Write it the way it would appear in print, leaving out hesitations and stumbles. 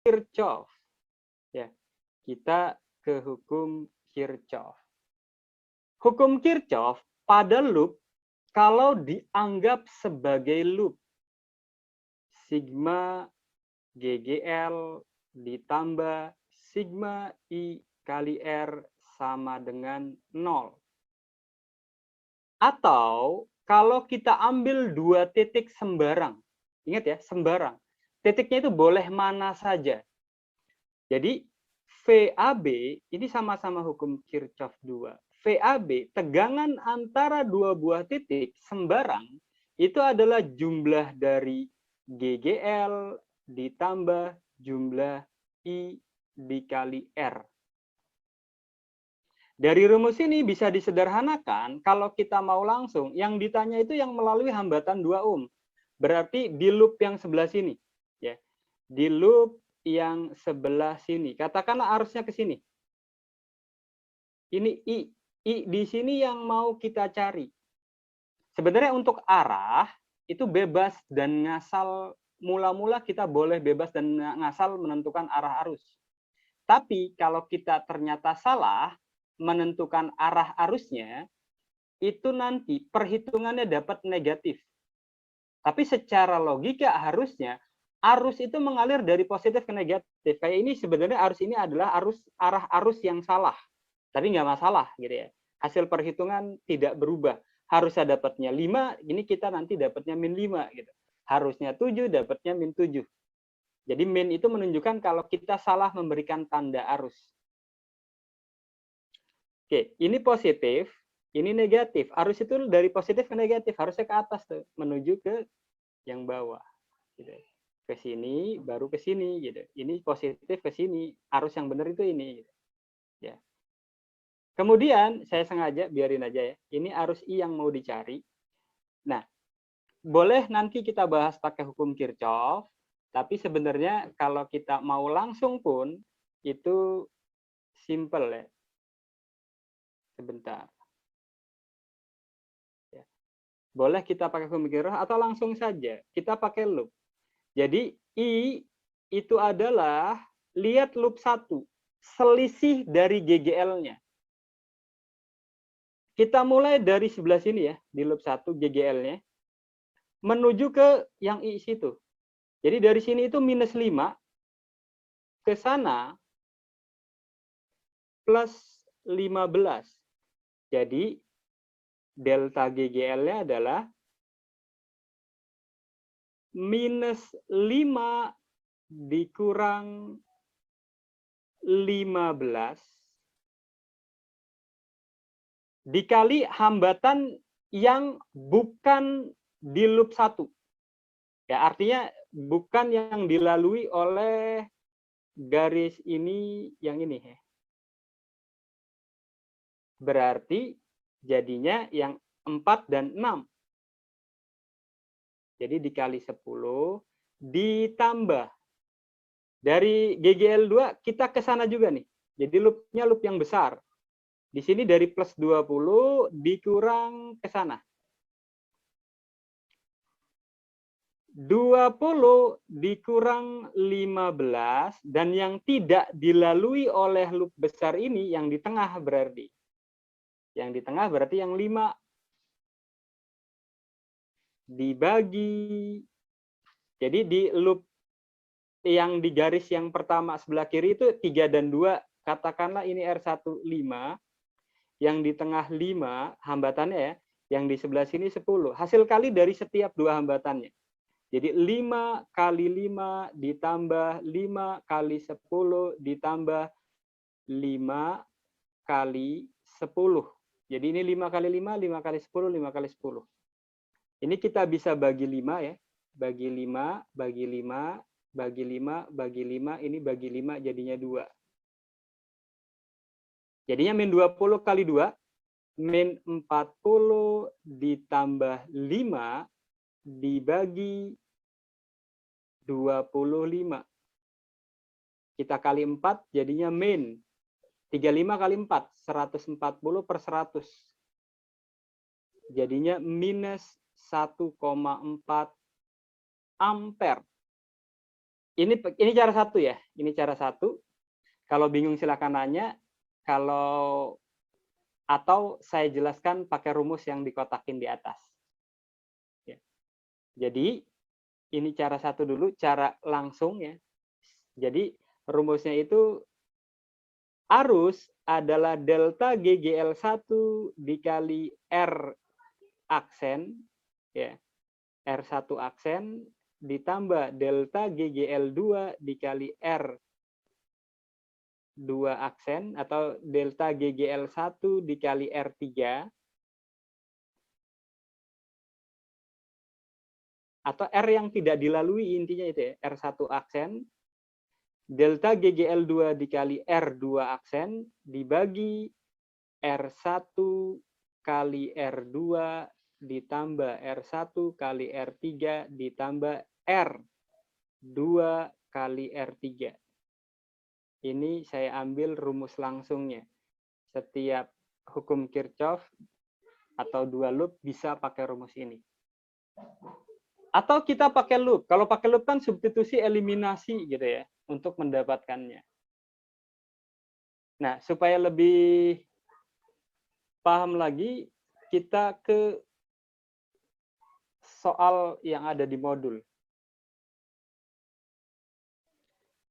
Kirchhoff. Ya, kita ke hukum Kirchhoff. Hukum Kirchhoff pada loop kalau dianggap sebagai loop sigma GGL ditambah sigma I kali R sama dengan 0. Atau kalau kita ambil dua titik sembarang. Ingat ya, sembarang. Titiknya itu boleh mana saja. Jadi VAB ini sama-sama hukum Kirchhoff 2. VAB, tegangan antara dua buah titik sembarang itu adalah jumlah dari GGL ditambah jumlah I dikali R. Dari rumus ini bisa disederhanakan kalau kita mau langsung, yang ditanya itu yang melalui hambatan 2 ohm. Berarti di loop yang sebelah sini. Ya. Di loop yang sebelah sini. Katakanlah arusnya ke sini. Ini I. I di sini yang mau kita cari. Sebenarnya untuk arah, itu bebas dan ngasal. Mula-mula kita boleh bebas dan ngasal menentukan arah arus. Tapi kalau kita ternyata salah, menentukan arah arusnya, itu nanti perhitungannya dapat negatif. Tapi secara logika harusnya arus itu mengalir dari positif ke negatif. Kayak ini sebenarnya arus ini adalah arah arus yang salah. Tapi nggak masalah gitu ya. Hasil perhitungan tidak berubah. Harusnya dapatnya 5, ini kita nanti dapatnya min 5 gitu. Harusnya 7, dapatnya min 7. Jadi min itu menunjukkan kalau kita salah memberikan tanda arus. Oke, ini positif, ini negatif. Arus itu dari positif ke negatif, harusnya ke atas tuh, menuju ke yang bawah. Gitu. Ke sini, baru ke sini. Gitu. Ini positif ke sini, arus yang benar itu ini. Gitu. Ya. Kemudian saya sengaja biarin aja ya. Ini arus I yang mau dicari. Nah, boleh nanti kita bahas pakai hukum Kirchhoff. Tapi sebenarnya kalau kita mau langsung pun itu simple ya. Sebentar. Ya. Boleh kita pakai hukum Kirchhoff atau langsung saja kita pakai loop. Jadi I itu adalah lihat loop 1, selisih dari GGL-nya. Kita mulai dari sebelah sini ya, di loop 1 GGL-nya menuju ke yang I situ. Jadi dari sini itu minus 5 ke sana plus 15. Jadi delta GGL-nya adalah minus 5 dikurang 15 dikali hambatan yang bukan di loop 1. Ya, artinya bukan yang dilalui oleh garis ini yang ini ya. Berarti jadinya yang 4 dan 6. Jadi dikali 10 ditambah dari GGL2 kita ke sana juga nih. Jadi loopnya loop yang besar. Di sini dari plus 20 dikurang ke sana. 20 dikurang 15 dan yang tidak dilalui oleh loop besar ini yang di tengah berarti. Yang di tengah berarti yang 5 dibagi. Jadi di loop yang di garis yang pertama sebelah kiri itu 3 dan 2. Katakanlah ini R1 5. Yang di tengah 5 hambatannya ya. Yang di sebelah sini 10. Hasil kali dari setiap dua hambatannya. Jadi 5 kali 5 ditambah 5 kali 10 ditambah 5 kali 10. Jadi ini 5 kali 5, 5 kali 10, 5 kali 10. Ini kita bisa bagi 5 ya. Bagi 5, bagi 5, bagi 5, bagi 5, ini bagi 5 jadinya 2. Jadinya min 20 kali 2, min 40 ditambah 5 dibagi 25. Kita kali 4 jadinya min 35 kali 4, 140 per 100. Jadinya minus 1,4 ampere. Ini cara satu ya. Ini cara satu. Kalau bingung silakan nanya. Atau saya jelaskan pakai rumus yang dikotakin di atas. Ya. Jadi ini cara satu dulu, cara langsung ya. Jadi rumusnya itu arus adalah delta GGL1 dikali R aksen, ya, R1 aksen ditambah delta GGL2 dikali R2 aksen atau delta GGL1 dikali R3 atau R yang tidak dilalui, intinya itu ya, R1 aksen delta GGL2 dikali R2 aksen dibagi R1 kali R2 ditambah R1 kali R3 ditambah R2 kali R3. Ini saya ambil rumus langsungnya. Setiap hukum Kirchhoff atau dua loop bisa pakai rumus ini. Atau kita pakai loop. Kalau pakai loop kan substitusi eliminasi gitu ya untuk mendapatkannya. Nah, supaya lebih paham lagi, kita ke soal yang ada di modul.